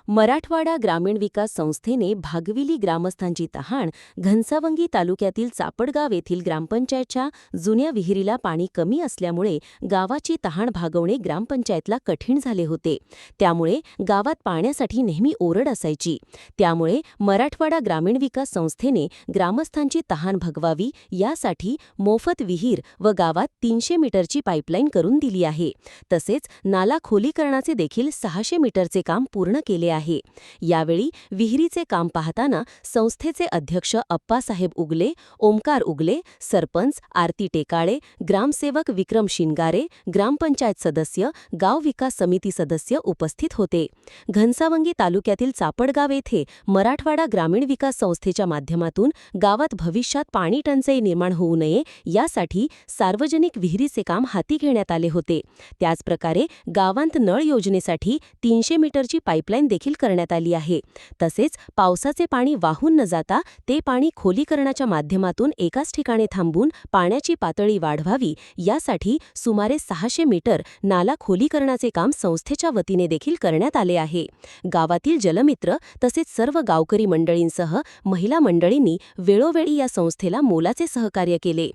मराठवाडा ग्रामीण विकास संस्थेने भागविली ग्रामस्थांची तहान. घनसावंगी तालुक्यातील चापडगाव येथील ग्रामपंचायतच्या जुन्या विहिरीला पाणी कमी असल्यामुळे गावाची तहान भागवणे ग्रामपंचायतला कठीण झाले होते. त्यामुळे गावात पाण्यासाठी नेहमी ओरड असायची. त्यामुळे मराठवाडा ग्रामीण विकास संस्थेने ग्रामस्थांची तहान भागवावी यासाठी मोफत विहीर व गावात 300 मीटरची पाईपलाईन करून दिली आहे. तसेच नाला खोलीकरणाचे देखील 600 मीटरचे काम पूर्ण केले आहे. यावेळी विहिरीचे काम पाहताना संस्थेचे अध्यक्ष अप्पासाहेब उगले, ओमकार उगले, सरपंच आरती टेकाळे, ग्रामसेवक विक्रम शिंगारे, ग्रामपंचायत सदस्य, गाव विकास समिती सदस्य उपस्थित होते. घनसावंगी तालुक्यातील चापडगाव येथे मराठवाडा ग्रामीण विकास संस्थेच्या माध्यमातून गावात भविष्यात पाणी टंचाई निर्माण होऊ नये यासाठी सार्वजनिक विहिरीचे काम हाती घेण्यात आले होते. त्याचप्रकारे गावांत नळ योजनेसाठी 300 मीटरची पाईपलाईन देखील करण्यात आली आहे. तसेच पावसाचे पाणी वाहून न जाता ते पाणी खोलीकरणाच्या माध्यमातून एकाच ठिकाणी थांबून पाण्याची पातळी वाढवावी यासाठी सुमारे 600 मीटर नाला खोलीकरणाचे काम संस्थेच्या वतीने देखील करण्यात आले आहे. गावातील जलमित्र तसेच सर्व गावकरी मंडळींसह महिला मंडळींनी वेळोवेळी या संस्थेला मोलाचे सहकार्य केले.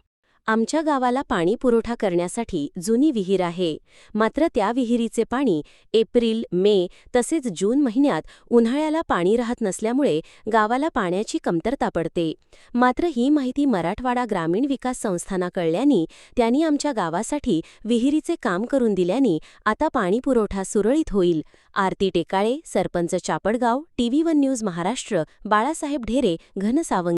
आमच्या गावाला पाणी पुरवठा करण्यासाठी जुनी विहीर आहे. मात्र त्या विहिरीचे पाणी एप्रिल, मे तसेच जून महिन्यात उन्हाळ्याला पाणी राहत नसल्यामुळे गावाला पाण्याची कमतरता पडते. मात्र ही माहिती मराठवाडा ग्रामीण विकास संस्थांना कळल्याने त्यांनी आमच्या गावासाठी विहिरीचे काम करून दिल्याने आता पाणी पुरवठा सुरळीत होईल. आरती टेकाळे, सरपंच चापडगाव, TV1 न्यूज महाराष्ट्र, बाळासाहेब ढेरे, घनसावंगी.